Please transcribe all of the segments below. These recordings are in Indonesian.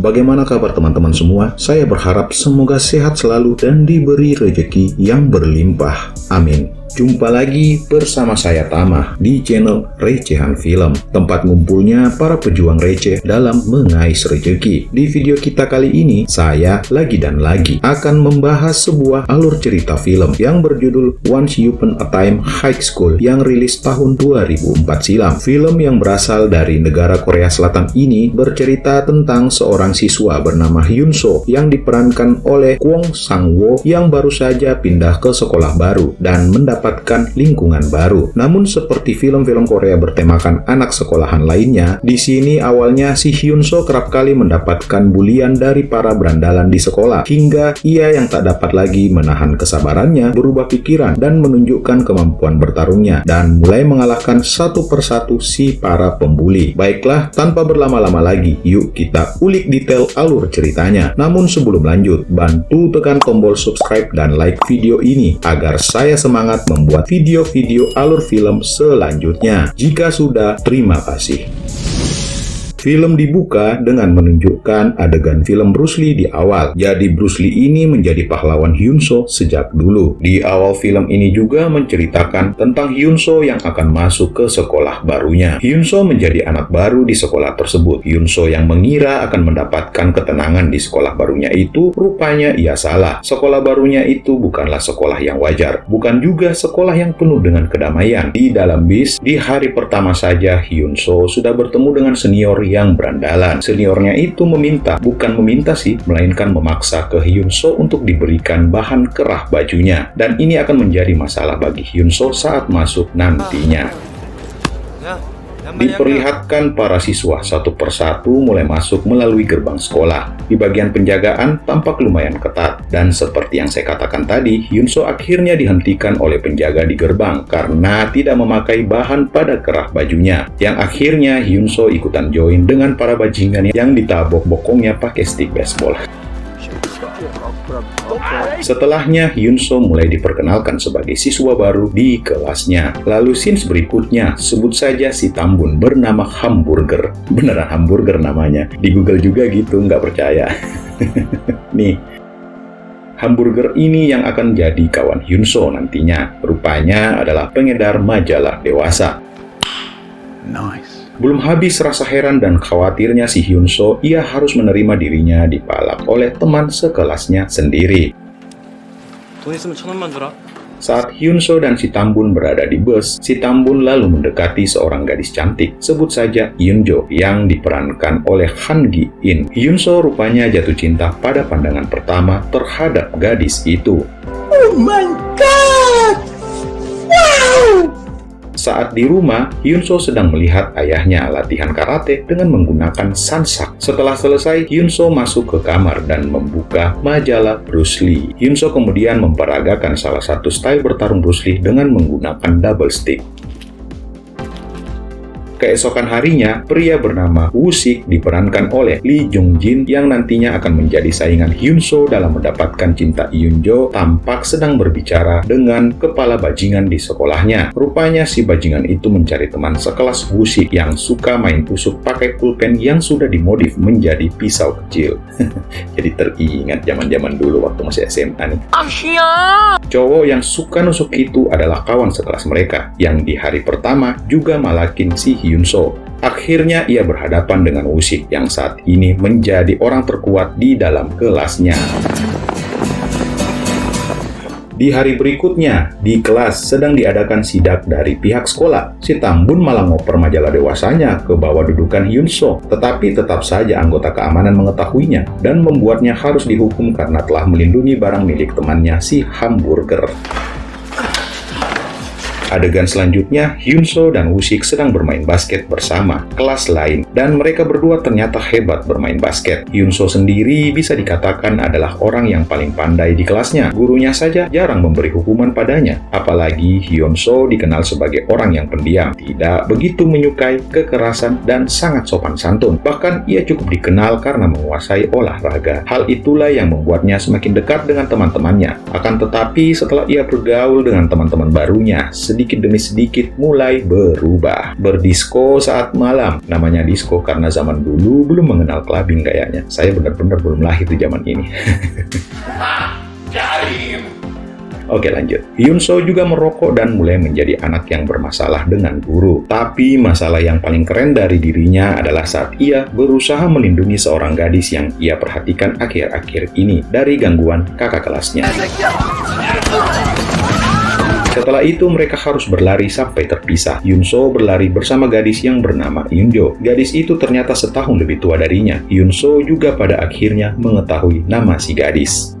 Bagaimana kabar teman-teman semua? Saya berharap semoga sehat selalu dan diberi rezeki yang berlimpah. Amin. Jumpa lagi bersama saya Tama di channel Recehan Film, tempat ngumpulnya para pejuang receh dalam mengais rezeki. Di video kita kali ini, saya lagi dan lagi akan membahas sebuah alur cerita film yang berjudul Once Upon a Time High School yang rilis tahun 2004 silam. Film yang berasal dari negara Korea Selatan ini bercerita tentang seorang siswa bernama Hyun So yang diperankan oleh Kwon Sang-woo yang baru saja pindah ke sekolah baru dan mendapatkan lingkungan baru. Namun seperti film-film Korea bertemakan anak sekolahan lainnya, di sini awalnya si Hyun So kerap kali mendapatkan bulian dari para berandalan di sekolah, hingga ia yang tak dapat lagi menahan kesabarannya berubah pikiran dan menunjukkan kemampuan bertarungnya dan mulai mengalahkan satu persatu si para pembuli. Baiklah, tanpa berlama-lama lagi, yuk kita ulik detail alur ceritanya. Namun sebelum lanjut, bantu tekan tombol subscribe dan like video ini agar saya semangat membuat video-video alur film selanjutnya. Jika sudah, terima kasih. Film dibuka dengan menunjukkan adegan film Bruce Lee di awal. Jadi Bruce Lee ini menjadi pahlawan Hyun So sejak dulu. Di awal film ini juga menceritakan tentang Hyun So yang akan masuk ke sekolah barunya. Hyun So menjadi anak baru di sekolah tersebut. Hyun So yang mengira akan mendapatkan ketenangan di sekolah barunya itu, rupanya ia salah. Sekolah barunya itu bukanlah sekolah yang wajar. Bukan juga sekolah yang penuh dengan kedamaian. Di dalam bis, di hari pertama saja Hyun So sudah bertemu dengan senior yang berandalan. Seniornya itu bukan meminta sih, melainkan memaksa ke Hyun So untuk diberikan bahan kerah bajunya. Dan ini akan menjadi masalah bagi Hyun So saat masuk nantinya. Diperlihatkan para siswa satu persatu mulai masuk melalui gerbang sekolah. Di bagian penjagaan tampak lumayan ketat, dan seperti yang saya katakan tadi, Hyun So akhirnya dihentikan oleh penjaga di gerbang karena tidak memakai bahan pada kerah bajunya. Yang akhirnya Hyun So ikutan join dengan para bajingan yang ditabok bokongnya pakai stick baseball. Setelahnya, Hyun So mulai diperkenalkan sebagai siswa baru di kelasnya. Lalu scenes berikutnya, sebut saja si Tambun bernama Hamburger. Beneran Hamburger namanya. Di Google juga gitu, nggak percaya. Nih, Hamburger ini yang akan jadi kawan Hyun So nantinya. Rupanya adalah pengedar majalah dewasa. Nice. Belum habis rasa heran dan khawatirnya si Hyun So, ia harus menerima dirinya dipalak oleh teman sekelasnya sendiri. Saat Hyun So dan si Tambun berada di bus, si Tambun lalu mendekati seorang gadis cantik, sebut saja Hyun Jo, yang diperankan oleh Han Gi In. Hyun So rupanya jatuh cinta pada pandangan pertama terhadap gadis itu. Oh my god! Wow! Saat di rumah, Hyun So sedang melihat ayahnya latihan karate dengan menggunakan sansak. Setelah selesai, Hyun So masuk ke kamar dan membuka majalah Bruce Lee. Hyun So kemudian memperagakan salah satu style bertarung Bruce Lee dengan menggunakan double stick. Keesokan harinya, pria bernama Woo Sik diperankan oleh Lee Jung Jin yang nantinya akan menjadi saingan Hyun So dalam mendapatkan cinta Hyun Jo, tampak sedang berbicara dengan kepala bajingan di sekolahnya. Rupanya si bajingan itu mencari teman sekelas Woo Sik yang suka main tusuk pakai pulpen yang sudah dimodif menjadi pisau kecil. Jadi teringat zaman-zaman dulu waktu masih SMA nih. Cowok yang suka nusuk itu adalah kawan sekelas mereka, yang di hari pertama juga malakin si Hyun So. Akhirnya ia berhadapan dengan Woo Sik yang saat ini menjadi orang terkuat di dalam kelasnya. Di hari berikutnya, di kelas sedang diadakan sidak dari pihak sekolah. Si Tambun malah ngoper majalah dewasanya ke bawah dudukan Hyun So, tetapi tetap saja anggota keamanan mengetahuinya dan membuatnya harus dihukum karena telah melindungi barang milik temannya si Hamburger. Adegan selanjutnya, Hyun So dan Woo Sik sedang bermain basket bersama kelas lain, dan mereka berdua ternyata hebat bermain basket. Hyun So sendiri bisa dikatakan adalah orang yang paling pandai di kelasnya. Gurunya saja jarang memberi hukuman padanya. Apalagi Hyun So dikenal sebagai orang yang pendiam, tidak begitu menyukai kekerasan, dan sangat sopan santun. Bahkan ia cukup dikenal karena menguasai olahraga. Hal itulah yang membuatnya semakin dekat dengan teman-temannya. Akan tetapi setelah ia bergaul dengan teman-teman barunya, sedikit demi sedikit mulai berubah. Berdisko saat malam. Namanya disko karena zaman dulu belum mengenal clubbing kayaknya. Saya benar-benar belum lahir di zaman ini. Oke, lanjut. Hyunso juga merokok dan mulai menjadi anak yang bermasalah dengan guru. Tapi masalah yang paling keren dari dirinya adalah saat ia berusaha melindungi seorang gadis yang ia perhatikan akhir-akhir ini dari gangguan kakak kelasnya. Setelah itu mereka harus berlari sampai terpisah. Hyunso berlari bersama gadis yang bernama Hyunjo. Gadis itu ternyata setahun lebih tua darinya. Hyunso juga pada akhirnya mengetahui nama si gadis.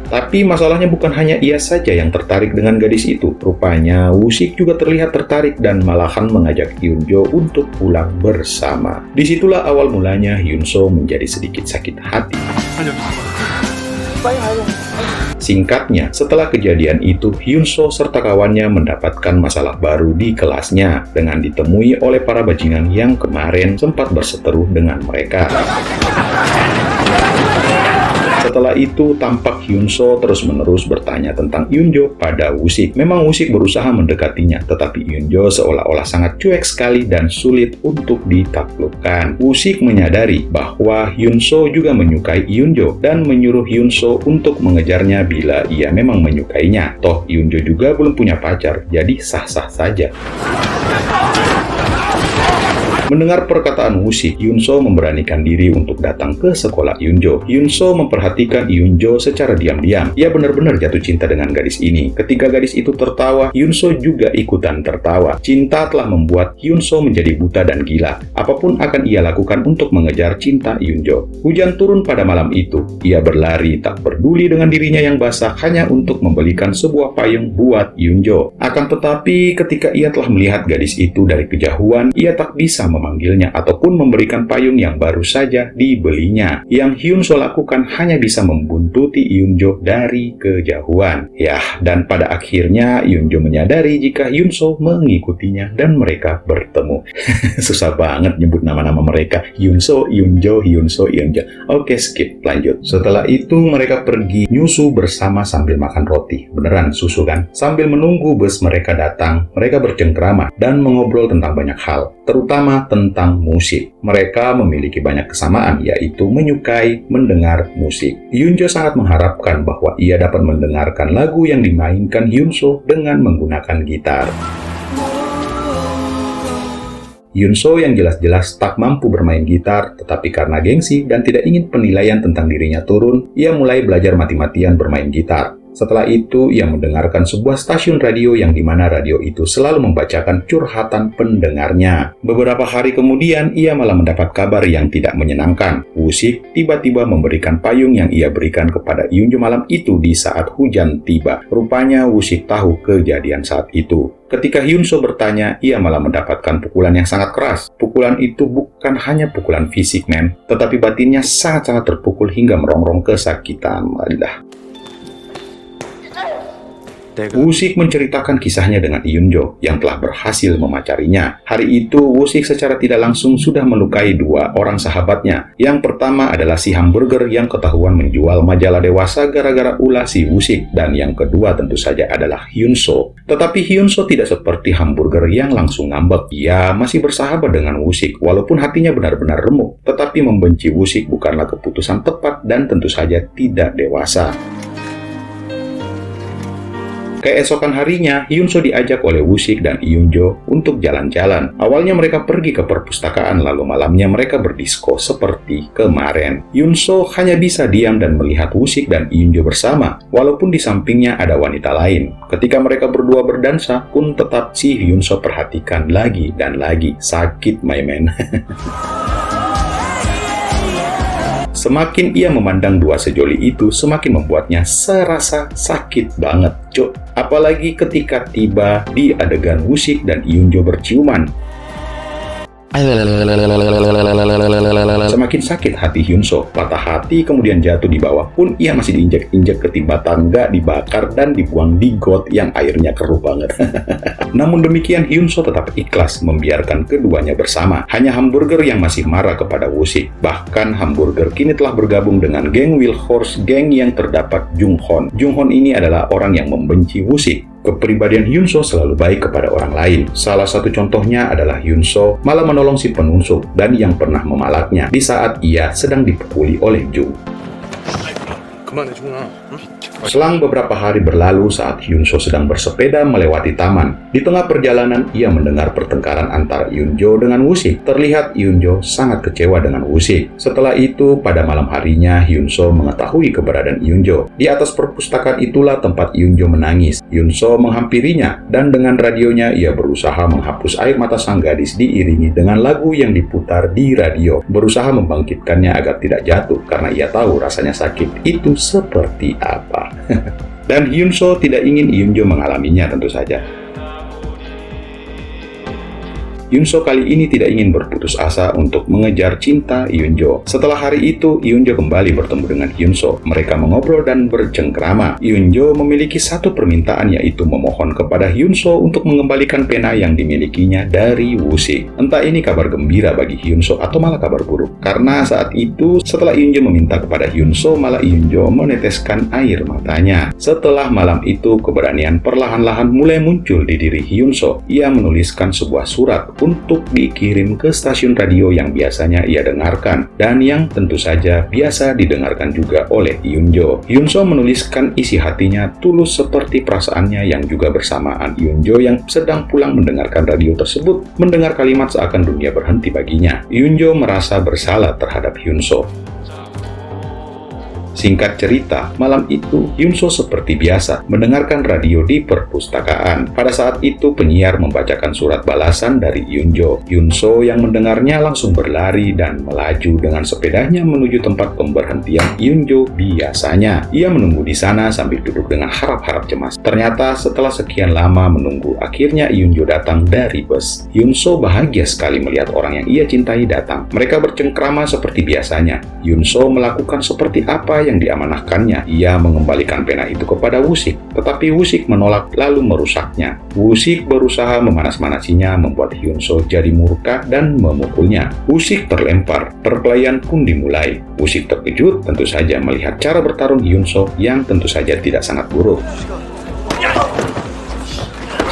Tapi masalahnya bukan hanya ia saja yang tertarik dengan gadis itu. Rupanya Woo-sik juga terlihat tertarik dan malahan mengajak Hyunjo untuk pulang bersama. Disitulah awal mulanya Hyunso menjadi sedikit sakit hati. Singkatnya, setelah kejadian itu, Hyunso serta kawannya mendapatkan masalah baru di kelasnya dengan ditemui oleh para bajingan yang kemarin sempat berseteru dengan mereka. Setelah itu, tampak Hyunso terus-menerus bertanya tentang Hyunjo pada Woo-sik. Memang Woo-sik berusaha mendekatinya, tetapi Hyunjo seolah-olah sangat cuek sekali dan sulit untuk ditaklukkan. Woo-sik menyadari bahwa Hyunso juga menyukai Hyunjo dan menyuruh Hyunso untuk mengejarnya bila ia memang menyukainya. Toh Hyunjo juga belum punya pacar, jadi sah-sah saja. Mendengar perkataan Woo-sik, Hyunso memberanikan diri untuk datang ke sekolah Hyunjo. Hyunso memperhatikan Hyunjo secara diam-diam. Ia benar-benar jatuh cinta dengan gadis ini. Ketika gadis itu tertawa, Hyunso juga ikutan tertawa. Cinta telah membuat Hyunso menjadi buta dan gila. Apapun akan ia lakukan untuk mengejar cinta Hyunjo. Hujan turun pada malam itu. Ia berlari tak peduli dengan dirinya yang basah hanya untuk membelikan sebuah payung buat Hyunjo. Akan tetapi ketika ia telah melihat gadis itu dari kejauhan, ia tak bisa memanggilnya ataupun memberikan payung yang baru saja dibelinya. Yang Hyunso lakukan hanya bisa membuntuti Hyunjo dari kejauhan. Dan pada akhirnya Hyunjo menyadari jika Hyunso mengikutinya dan mereka bertemu. Susah banget nyebut nama-nama mereka. Hyunso, Hyunjo, Hyunso, Hyunjo. Oke, skip, lanjut. Setelah itu mereka pergi nyusu bersama sambil makan roti. Beneran susu kan? Sambil menunggu bus mereka datang, mereka bercengkrama dan mengobrol tentang banyak hal, terutama tentang musik. Mereka memiliki banyak kesamaan, yaitu menyukai mendengar musik. Hyunjo sangat mengharapkan bahwa ia dapat mendengarkan lagu yang dimainkan Hyunso dengan menggunakan gitar. Hyunso yang jelas-jelas tak mampu bermain gitar, tetapi karena gengsi dan tidak ingin penilaian tentang dirinya turun, ia mulai belajar mati-matian bermain gitar. Setelah itu, ia mendengarkan sebuah stasiun radio yang dimana radio itu selalu membacakan curhatan pendengarnya. Beberapa hari kemudian, ia malah mendapat kabar yang tidak menyenangkan. Woo-sik tiba-tiba memberikan payung yang ia berikan kepada Hyunjo malam itu di saat hujan tiba. Rupanya Woo-sik tahu kejadian saat itu. Ketika Hyunso bertanya, ia malah mendapatkan pukulan yang sangat keras. Pukulan itu bukan hanya pukulan fisik, men, tetapi batinnya sangat-sangat terpukul hingga merongrong kesakitan. Woo-sik menceritakan kisahnya dengan Hyunjo yang telah berhasil memacarinya. Hari itu, Woo-sik secara tidak langsung sudah melukai dua orang sahabatnya. Yang pertama adalah si hamburger yang ketahuan menjual majalah dewasa gara-gara ulah si Woo-sik. Dan yang kedua tentu saja adalah Hyunso. Tetapi Hyunso tidak seperti hamburger yang langsung ngambek. Ia masih bersahabat dengan Woo-sik, walaupun hatinya benar-benar remuk. Tetapi membenci Woo-sik bukanlah keputusan tepat dan tentu saja tidak dewasa. Keesokan harinya, Hyunso diajak oleh Woo-sik dan Hyunjo untuk jalan-jalan. Awalnya mereka pergi ke perpustakaan, lalu malamnya mereka berdisko seperti kemarin. Hyunso hanya bisa diam dan melihat Woo-sik dan Hyunjo bersama, walaupun di sampingnya ada wanita lain. Ketika mereka berdua berdansa, pun tetap si Hyunso perhatikan lagi dan lagi. Sakit, my man. Semakin ia memandang dua sejoli itu, semakin membuatnya serasa sakit banget, cuk. Apalagi ketika tiba di adegan Woo-sik dan Hyunjo berciuman. Semakin Semakin sakit hati Hyunso, patah hati kemudian jatuh di bawah pun ia masih diinjak-injak ketimpa tangga, dibakar dan dibuang di got yang airnya keruh banget. Namun demikian Hyunso tetap ikhlas membiarkan keduanya bersama. Hanya Hamburger yang masih marah kepada Woo-sik. Bahkan Hamburger kini telah bergabung dengan geng Wilhorse, geng yang terdapat Junghon. Junghon ini adalah orang yang membenci Woo-sik. Kepribadian Hyunso selalu baik kepada orang lain. Salah satu contohnya adalah Hyunso malah menolong si penusuk dan yang pernah memalaknya di saat ia sedang dipukuli oleh Jung. Selang beberapa hari berlalu saat Hyunso sedang bersepeda melewati taman. Di tengah perjalanan, ia mendengar pertengkaran antara Yoonjo dengan Woo-sik. Terlihat Yoonjo sangat kecewa dengan Woo-sik. Setelah itu, pada malam harinya, Hyunso mengetahui keberadaan Yoonjo. Di atas perpustakaan itulah tempat Yoonjo menangis. Hyunso menghampirinya, dan dengan radionya ia berusaha menghapus air mata sang gadis diiringi dengan lagu yang diputar di radio. Berusaha membangkitkannya agar tidak jatuh, karena ia tahu rasanya sakit itu seperti apa. Dan Hyunso tidak ingin Yoonjo mengalaminya tentu saja. Hyunso kali ini tidak ingin berputus asa untuk mengejar cinta Yoonjo. Setelah hari itu, Yoonjo kembali bertemu dengan Hyunso. Mereka mengobrol dan bercengkrama. Yoonjo memiliki satu permintaan, yaitu memohon kepada Hyunso untuk mengembalikan pena yang dimilikinya dari Woo-sik. Entah ini kabar gembira bagi Hyunso atau malah kabar buruk. Karena saat itu, setelah Yoonjo meminta kepada Hyunso, malah Yoonjo meneteskan air matanya. Setelah malam itu, keberanian perlahan-lahan mulai muncul di diri Hyunso. Ia menuliskan sebuah surat untuk dikirim ke stasiun radio yang biasanya ia dengarkan dan yang tentu saja biasa didengarkan juga oleh Yoonjo. Hyunso menuliskan isi hatinya tulus seperti perasaannya yang juga bersamaan Yoonjo yang sedang pulang mendengarkan radio tersebut mendengar kalimat seakan dunia berhenti baginya. Yoonjo merasa bersalah terhadap Hyunso. Singkat cerita, malam itu Hyunso seperti biasa mendengarkan radio di perpustakaan. Pada saat itu penyiar membacakan surat balasan dari Yoonjo. Hyunso yang mendengarnya langsung berlari dan melaju dengan sepedanya menuju tempat pemberhentian Yoonjo biasanya. Ia menunggu di sana sambil duduk dengan harap-harap cemas. Ternyata setelah sekian lama menunggu, akhirnya Yoonjo datang dari bus. Hyunso bahagia sekali melihat orang yang ia cintai datang. Mereka bercengkrama seperti biasanya. Hyunso melakukan seperti apa yang diamanahkannya. Ia mengembalikan pena itu kepada Woo-sik, tetapi Woo-sik menolak lalu merusaknya. Woo-sik berusaha memanas-manasinya, membuat Hyunso jadi murka dan memukulnya. Woo-sik terlempar. Perkelahian pun dimulai. Woo-sik terkejut tentu saja melihat cara bertarung Hyunso yang tentu saja tidak sangat buruk.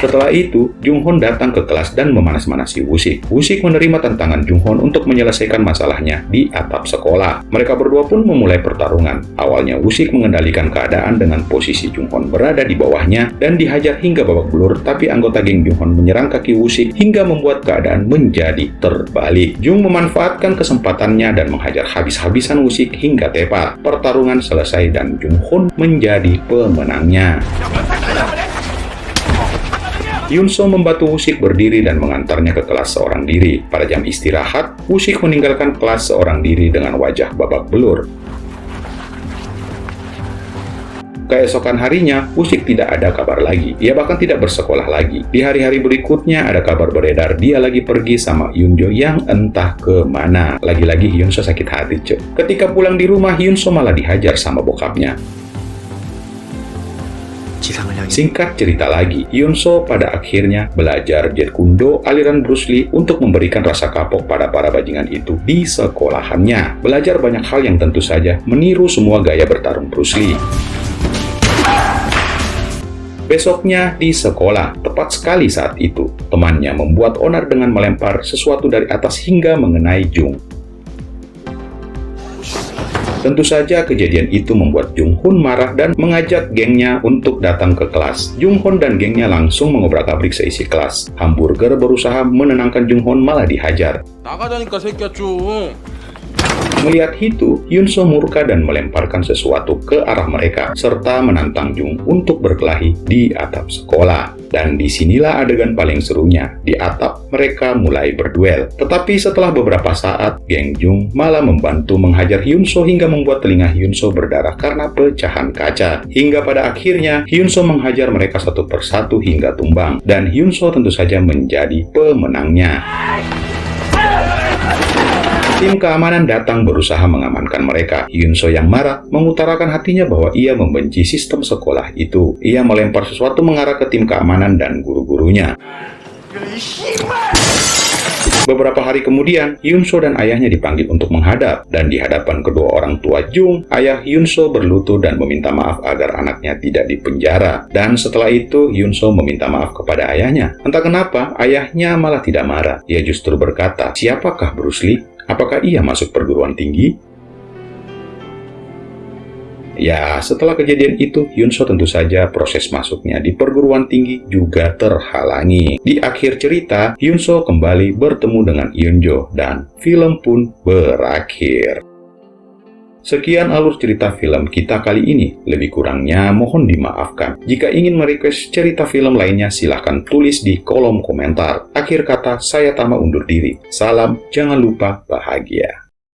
Setelah itu, Junghon datang ke kelas dan memanas-manasi Woo-sik. Woo-sik menerima tantangan Junghon untuk menyelesaikan masalahnya di atap sekolah. Mereka berdua pun memulai pertarungan. Awalnya Woo-sik mengendalikan keadaan dengan posisi Junghon berada di bawahnya dan dihajar hingga babak belur, tapi anggota geng Junghon menyerang kaki Woo-sik hingga membuat keadaan menjadi terbalik. Jung memanfaatkan kesempatannya dan menghajar habis-habisan Woo-sik hingga tepar. Pertarungan selesai dan Junghon menjadi pemenangnya. Hyunso membantu Woo-sik berdiri dan mengantarnya ke kelas seorang diri. Pada jam istirahat, Woo-sik meninggalkan kelas seorang diri dengan wajah babak belur. Keesokan harinya, Woo-sik tidak ada kabar lagi. Ia bahkan tidak bersekolah lagi. Di hari-hari berikutnya ada kabar beredar dia lagi pergi sama Yoonjo yang entah kemana. Lagi-lagi Hyunso sakit hati, cuy. Ketika pulang di rumah, Hyunso malah dihajar sama bokapnya. Singkat cerita lagi, Hyunso pada akhirnya belajar Jeet Kune Do aliran Bruce Lee untuk memberikan rasa kapok pada para bajingan itu di sekolahannya. Belajar banyak hal yang tentu saja meniru semua gaya bertarung Bruce Lee. Besoknya di sekolah, tepat sekali saat itu, temannya membuat onar dengan melempar sesuatu dari atas hingga mengenai Jung. Tentu saja kejadian itu membuat Junghon marah dan mengajak gengnya untuk datang ke kelas. Junghon dan gengnya langsung mengobrak-abrik seisi kelas. Hamburger berusaha menenangkan Junghon malah dihajar. Melihat itu, Hyunso murka dan melemparkan sesuatu ke arah mereka, serta menantang Jung untuk berkelahi di atap sekolah. Dan disinilah adegan paling serunya. Di atap, mereka mulai berduel. Tetapi setelah beberapa saat, geng Jung malah membantu menghajar Hyunso hingga membuat telinga Hyunso berdarah karena pecahan kaca. Hingga pada akhirnya, Hyunso menghajar mereka satu persatu hingga tumbang. Dan Hyunso tentu saja menjadi pemenangnya. Tim keamanan datang berusaha mengamankan mereka. Hyun-soo yang marah mengutarakan hatinya bahwa ia membenci sistem sekolah itu. Ia melempar sesuatu mengarah ke tim keamanan dan guru-gurunya. Beberapa hari kemudian, Hyun-soo dan ayahnya dipanggil untuk menghadap, dan di hadapan kedua orang tua Jung, ayah Hyun-soo berlutut dan meminta maaf agar anaknya tidak dipenjara. Dan setelah itu, Hyun-soo meminta maaf kepada ayahnya. Entah kenapa, ayahnya malah tidak marah. Ia justru berkata, "Siapakah Bruce Lee? Apakah ia masuk perguruan tinggi?" Ya, setelah kejadian itu, Hyun-soo tentu saja proses masuknya di perguruan tinggi juga terhalangi. Di akhir cerita, Hyun-soo kembali bertemu dengan Eun-jo dan film pun berakhir. Sekian alur cerita film kita kali ini. Lebih kurangnya mohon dimaafkan. Jika ingin merequest cerita film lainnya, silahkan tulis di kolom komentar. Akhir kata, saya Tama undur diri. Salam, jangan lupa bahagia.